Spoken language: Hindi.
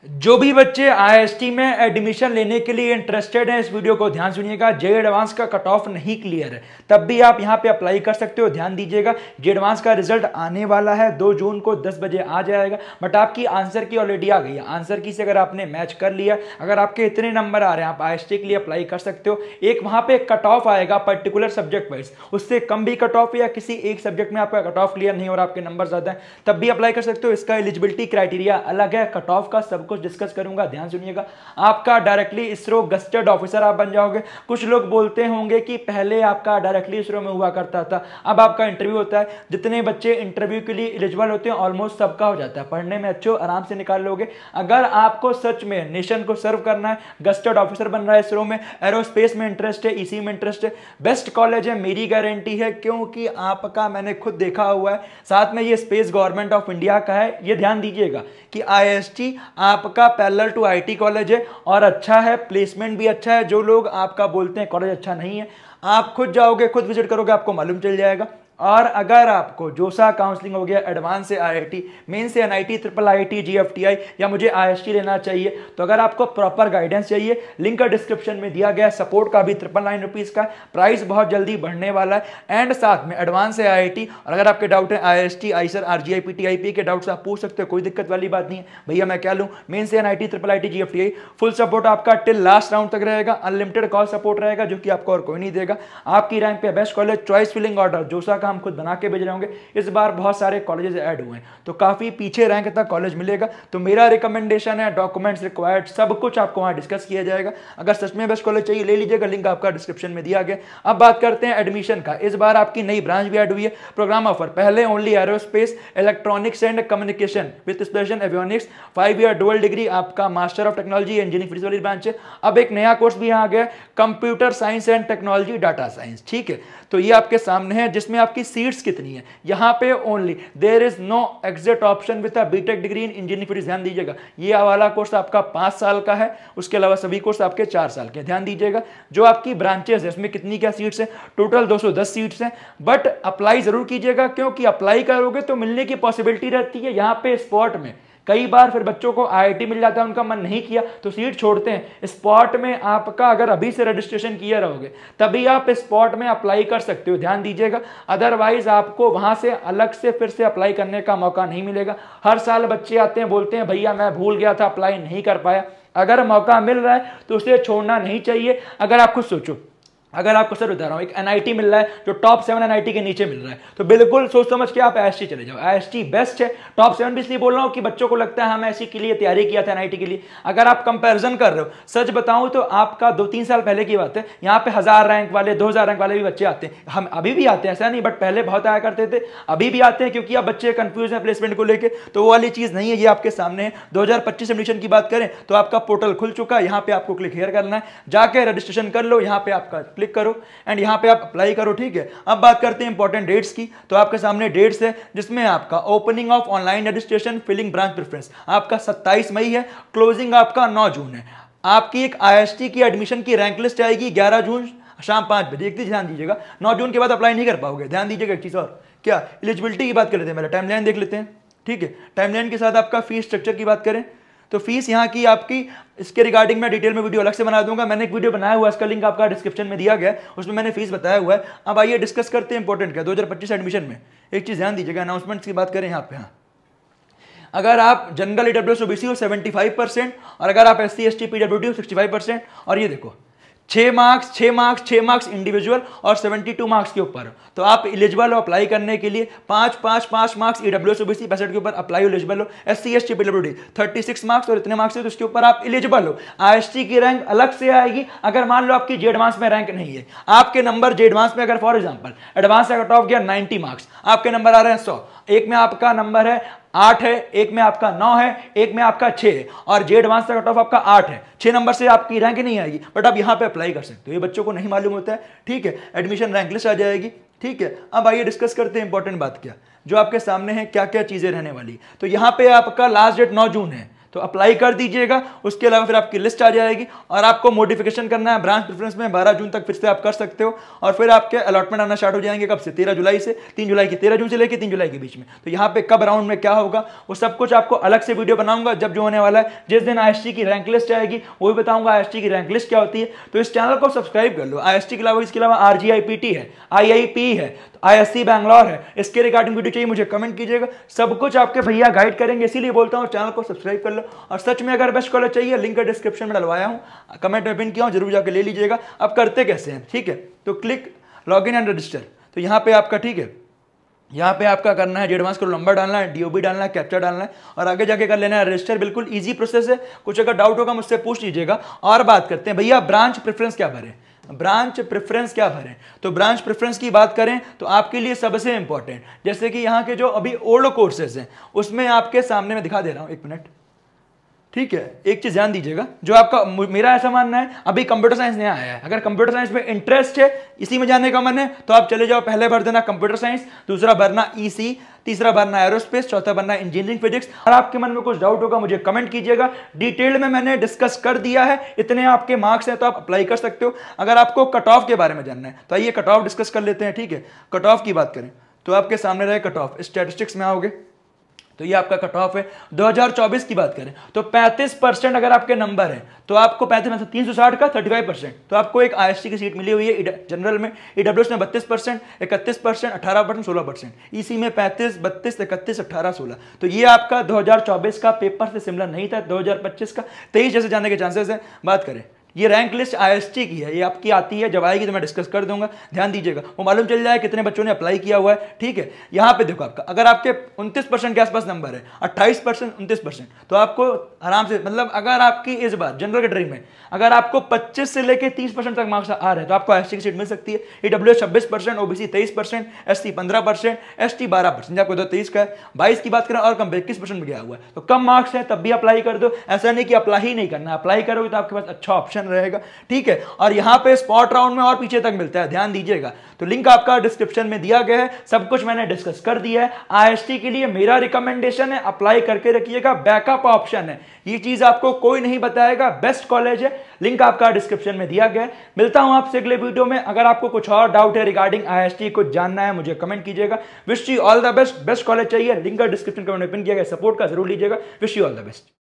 जो भी बच्चे आईएसटी में एडमिशन लेने के लिए इंटरेस्टेड हैं, इस वीडियो को ध्यान सुनिएगा। जे एडवांस का कट ऑफ नहीं क्लियर है, तब भी आप यहां पे अप्लाई कर सकते हो। ध्यान दीजिएगा, जे एडवांस का रिजल्ट आने वाला है 2 जून को 10 बजे आ जाएगा। बट आपकी आंसर की ऑलरेडी आ गई है। आंसर की से अगर आपने मैच कर लिया, अगर आपके इतने नंबर आ रहे हैं, आप आईएसटी के लिए अप्लाई कर सकते हो। एक वहां पे कट ऑफ आएगा पर्टिकुलर सब्जेक्ट वाइज, उससे कम भी कट ऑफ या किसी एक सब्जेक्ट में आपका कट ऑफ क्लियर नहीं हो रहा, आपके नंबर ज्यादा है, तब भी अप्लाई कर सकते हो। इसका एलिजिबिलिटी क्राइटेरिया अलग है, कट ऑफ का सब कुछ डिस्कस करूंगा, ध्यान सुनिएगा। आपका डायरेक्टली इसरो गस्टेड ऑफिसर आप बन जाओगे। कुछ लोग बोलते होंगे कि पहले आपका डायरेक्टली इसरो में हुआ करता था, अब आपका इंटरव्यू होता है। जितने बच्चे इंटरव्यू के लिए एलिजिबल होते हैं ऑलमोस्ट सबका हो जाता है। पढ़ने में अच्छे हो, आराम से निकाल लोगे। अगर आपको सच में नेशन को सर्व करना है, गस्टेड ऑफिसर बनना है इसरो में, एरोस्पेस में इंटरेस्ट है, इसी में इंटरेस्ट है, बेस्ट कॉलेज है, मेरी गारंटी है। क्योंकि आपका मैंने खुद देखा हुआ है, साथ में ये स्पेस गवर्नमेंट ऑफ इंडिया का है। ये ध्यान दीजिएगा कि आईएसटी आपका पैरेलल टू आईटी कॉलेज है और अच्छा है, प्लेसमेंट भी अच्छा है। जो लोग आपका बोलते हैं कॉलेज अच्छा नहीं है, आप खुद जाओगे, खुद विजिट करोगे, आपको मालूम चल जाएगा। और अगर आपको जोसा काउंसलिंग हो गया, एडवांस से आईआईटी, मेन से एनआईटी, ट्रिपल आईटी, जीएफटीआई या मुझे आईएसटी लेना चाहिए, तो अगर आपको प्रॉपर गाइडेंस चाहिए, लिंक डिस्क्रिप्शन में दिया गया। सपोर्ट का भी 999 रुपीज का प्राइस बहुत जल्दी बढ़ने वाला है। एंड साथ में एडवांस से आईआईटी, और अगर आपके डाउट है आईएसटी, आईसर, आरजीआई, पीटीआईपी के डाउट्स आप पूछ सकते हो, कोई दिक्कत वाली बात नहीं है। भैया मैं क्या लूँ, मेन से NIT, triple IT, GFTI, full support आपका टिल लास्ट राउंड तक रहेगा। अनलिमिटेड कॉल सपोर्ट रहेगा, जो कि आपको और कोई नहीं देगा। आपकी रैंक पे best college, choice filling order JoSAA का हम खुद बना के भेज रहे होंगे। इस बार बहुत सारे कॉलेजेस ऐड हुए हैं, तो काफी पीछे रैंक तक कॉलेज मिलेगा। तो मेरा रिकमेंडेशन है, डॉक्यूमेंट्स रिक्वायर्ड सब कुछ आपको वहां डिस्कस किया जाएगा। अगर सच में बेस्ट कॉलेज चाहिए, ले लीजिएगा, लिंक आपका डिस्क्रिप्शन में दिया गया। अब बात करते हैं एडमिशन का। इस बार आपकी नई ब्रांच भी ऐड हुई है। प्रोग्राम ऑफर पहले only aerospace, electronics and communication with special avionics, 5 year dual degree, आपका master of technology engineering physics वाली ब्रांच है। अब एक नया कोर्स भी यहाँ आ गया, computer science and technology data science. ठीक है, तो ये आपके सामने है, जिसमें आपकी सीट्स कितनी है। यहां पे only there is no exit option with a BTech degree in engineering physics. ध्यान दीजिएगा, ये वाला कोर्स आपका 5 साल का है, उसके अलावा सभी कोर्स आपके 4 साल के। ध्यान दीजिएगा, जो आपकी ब्रांचेस है इसमें कितनी क्या सीट्स है, टोटल 210 सीट्स हैं। बट अप्लाई जरूर कीजिएगा, क्योंकि अप्लाई करोगे तो मिलने की पॉसिबिलिटी रहती है यहाँ पे स्पॉट में। कई बार फिर बच्चों को आईआईटी मिल जाता है, उनका मन नहीं किया तो सीट छोड़ते हैं। स्पॉट में आपका अगर अभी से रजिस्ट्रेशन किए रहोगे, तभी आप स्पॉट में अप्लाई कर सकते हो, ध्यान दीजिएगा। अदरवाइज आपको वहां से अलग से फिर से अप्लाई करने का मौका नहीं मिलेगा। हर साल बच्चे आते हैं, बोलते हैं भैया मैं भूल गया था, अप्लाई नहीं कर पाया। अगर मौका मिल रहा है तो उसे छोड़ना नहीं चाहिए। अगर आप खुद सोचो, अगर आपको सर बता रहा हूं, एक एनआईटी मिल रहा है जो टॉप 7 एनआईटी के नीचे मिल रहा है, तो बिल्कुल सोच समझ के आप आईएसटी चले जाओ। आईएसटी बेस्ट है। टॉप 7 भी इसलिए बोल रहा हूं कि बच्चों को लगता है हम ऐसी के लिए तैयारी किया था एनआईटी के लिए। अगर आप कंपैरिजन कर रहे हो, सच बताऊं तो आपका 2-3 साल पहले की बात है, यहाँ पे 1000 रैंक वाले, 2000 रैंक वाले भी बच्चे आते हैं। हम अभी भी आते हैं, ऐसा नहीं, बट पहले बहुत आया करते थे, अभी भी आते हैं, क्योंकि अब बच्चे कंफ्यूज हैं प्लेसमेंट को लेकर। तो वो वाली चीज नहीं है, ये आपके सामने है। 2025 एडमिशन की बात करें तो आपका पोर्टल खुल चुका है। यहाँ पे आपको क्लिक हियर करना है, जाके रजिस्ट्रेशन कर लो, यहाँ पे आपका क्लिक करो एंड यहाँ पे आप अप्लाई करो। ठीक है, अब बात करते हैं इंपॉर्टेंट डेट्स की। तो आपके सामने डेट्स है, जिसमें आपका opening of online registration filling branch preference आपका 27 मई है, क्लोजिंग आपका 9 जून है। आपकी एक आईएसटी की एडमिशन की रैंक लिस्ट आएगी 11 जून शाम 5 बजे। एक चीज ध्यान दीजिएगा, 9 जून के बाद अप्लाई नहीं कर पाओगे। ध्यान दीजिएगा एक चीज और, क्या एलिजिबिलिटी की बात कर लेते हैं, मेरा टाइमलाइन देख लेते हैं। ठीक है, टाइमलाइन के साथ आपका फीस स्ट्रक्चर की बात करें तो फीस यहाँ की आपकी, इसके रिगार्डिंग मैं डिटेल में वीडियो अलग से बना दूंगा। मैंने एक वीडियो बनाया हुआ है, इसका लिंक आपका डिस्क्रिप्शन में दिया गया है, उसमें मैंने फीस बताया हुआ है। अब आइए डिस्कस करते हैं इंपॉर्टेंट क्या 2025 एडमिशन में। एक चीज ध्यान दीजिएगा, अनाउंसमेंट्स की बात करें यहाँ पे। हाँ, अगर आप जनरल ईडब्ल्यूएस ओबीसी हो 75%, और अगर आप एससी एसटी पीडब्ल्यूडी हो 65%, और ये देखो 6 मार्क्स 6 मार्क्स 6 मार्क्स इंडिविजुअल और 72 मार्क्स के ऊपर, तो आप एलिजिबल हो अप्लाई करने के लिए। 5 मार्क्स ईडब्ल्यूएस ओबीसी 65 के ऊपर अप्लाई एलिजिबल हो। एससी एसटी पीडब्ल्यूडी 36 मार्क्स और इतने मार्क्स है तो उसके ऊपर आप एलिजिबल हो। आईएसटी की रैंक अलग से आएगी। अगर मान लो आपकी जे एडवांस में रैंक नहीं है, आपके नंबर जे एडवांस में, अगर फॉर एग्जांपल एडवांस का कट ऑफ गया 90 मार्क्स, आपके नंबर आ रहे हैं 100, एक में आपका नंबर है 8 है, एक में आपका 9 है, एक में आपका 6 है, और जे एडवांस का कट ऑफ आपका 8 है, 6 नंबर से आपकी रैंक नहीं आएगी, बट आप यहां पे अप्लाई कर सकते हो। ये बच्चों को नहीं मालूम होता है। ठीक है, एडमिशन रैंक लिस्ट आ जाएगी। ठीक है, अब आइए डिस्कस करते हैं इंपॉर्टेंट बात क्या, जो आपके सामने है क्या क्या चीजें रहने वाली। तो यहां पे आपका लास्ट डेट 9 जून है, तो अप्लाई कर दीजिएगा। उसके अलावा फिर आपकी लिस्ट आ जाएगी और आपको मॉडिफिकेशन करना है ब्रांच प्रेफरेंस में 12 जून तक फिर से आप कर सकते हो और फिर आपके अलॉटमेंट आना स्टार्ट हो जाएंगे कब से 13 जुलाई से 3 जुलाई के 13 जून से लेकर 3 जुलाई के बीच में। तो यहाँ पे कब राउंड में क्या होगा वो सब कुछ आपको अलग से वीडियो बनाऊंगा जब जो होने वाला है। जिस दिन आईएसटी की रैंक लिस्ट आएगी वो भी बताऊंगा आईएसटी की रैंक लिस्ट क्या होती है। तो इस चैनल को सब्सक्राइब कर लो। आईएसटी के अलावा इसके अलावा आरजीआईपीटी है, आईआईपी है, आईएससी बैंगलोर है, इसके रिगार्डिंग वीडियो चाहिए मुझे कमेंट कीजिएगा। सब कुछ आपके भैया गाइड करेंगे, इसीलिए बोलता हूँ चैनल को सब्सक्राइब कर लो। और सच में अगर बेस्ट कॉलेज चाहिए लिंक डिस्क्रिप्शन में डलवाया हूँ, कमेंट में पिन किया हूँ, जरूर जाके ले लीजिएगा। अब करते कैसे हैं, ठीक है, तो click log in and register. तो यहाँ पे आपका, ठीक है, यहाँ पे आपका करना है एडवांस को नंबर डालना है, डीओबी डालना है, कैप्चा डालना है और आगे जाके कर लेना है रजिस्टर। बिल्कुल इजी प्रोसेस है। कुछ अगर डाउट होगा मुझसे पूछ लीजिएगा। और बात करते हैं भैया ब्रांच प्रेफरेंस क्या भरें, ब्रांच प्रेफरेंस क्या भरें। तो ब्रांच प्रेफरेंस की बात करें तो आपके लिए सबसे इंपॉर्टेंट, जैसे कि यहाँ के जो अभी ओल्ड कोर्सेज हैं उसमें आपके सामने मैं दिखा दे रहा हूँ, एक मिनट, ठीक है। एक चीज ध्यान दीजिएगा, जो आपका, मेरा ऐसा मानना है अभी कंप्यूटर साइंस नया आया है, अगर कंप्यूटर साइंस में इंटरेस्ट है, इसी में जानने का मन है, तो आप चले जाओ, पहले भर देना कंप्यूटर साइंस, दूसरा भरना ईसी, तीसरा भरना एरोस्पेस, चौथा भरना इंजीनियरिंग फिजिक्स। और आपके मन में कुछ डाउट होगा मुझे कमेंट कीजिएगा, डिटेल में मैंने डिस्कस कर दिया है। इतने आपके मार्क्स हैं तो आप अप्लाई कर सकते हो। अगर आपको कट ऑफ के बारे में जानना है तो आइए कट ऑफ डिस्कस कर लेते हैं, ठीक है। कट ऑफ की बात करें तो आपके सामने रहे कट ऑफ, स्टैटिस्टिक्स में आओगे तो ये आपका कट ऑफ है। 2024 की बात करें तो 35% अगर आपके नंबर है तो आपको 35 360 का 35%, तो आपको एक आईएसटी की सीट मिली हुई है। जनरल में, ईडब्ल्यूएस में 32%, 31%, 18%, 16%, ईसी में 35, 32, 31, 18, 16। तो ये आपका 2024 का पेपर से सिमिलर नहीं था। 2025 का 23 जैसे जाने के चांसेस हैं। बात करें, ये रैंक लिस्ट आईएसटी की है, ये आपकी आती है, जब आएगी तो मैं डिस्कस कर दूंगा, ध्यान दीजिएगा, वो मालूम चल जाए कितने बच्चों ने अप्लाई किया हुआ है, ठीक है। यहाँ पे देखो आपका, अगर आपके 29% के आसपास नंबर है, 28%, 29%, तो आपको आराम से, मतलब अगर आपकी इस बार जनरल कैटेगरी में अगर आपको 25 से लेकर 30% तक मार्क्स आ रहे हैं तो आपको आईएसटी की सीट मिल सकती है। ईडब्ल्यूएस 26%, ओबीसी 23%, एससी 15%, एसटी 12%, आपको 23 का है। 22 की बात करें और कम 21% में गया हुआ है, तो कम मार्क्स है तब भी अप्लाई कर दो। ऐसा नहीं कि अप्लाई ही नहीं करना, अप्लाई करोगे तो आपके पास अच्छा ऑप्शन रहेगा, ठीक है। और यहां पे स्पॉट राउंड में और पीछे तक मिलता है, ध्यान दीजिएगा। तो लिंक आपका डिस्क्रिप्शन में दिया गया है, सब कुछ मैंने डिस्कस कर दिया है। आईएसटी के लिए मेरा रिकमेंडेशन है, अप्लाई करके रखिएगा, बैकअप ऑप्शन है, ये चीज आपको कोई नहीं बताएगा, बेस्ट कॉलेज है। लिंक आपका डिस्क्रिप्शन में दिया गया है। मिलता हूं आपसे अगले वीडियो में। अगर आपको कुछ और डाउट है रिगार्डिंग आईएसटी, कुछ जानना है, मुझे कमेंट कीजिएगा। Wish you all the best. Best college चाहिए, लिंक डिस्क्रिप्शन में पिन किया गया, सपोर्ट का जरूर लीजिएगा। Wish you all the best.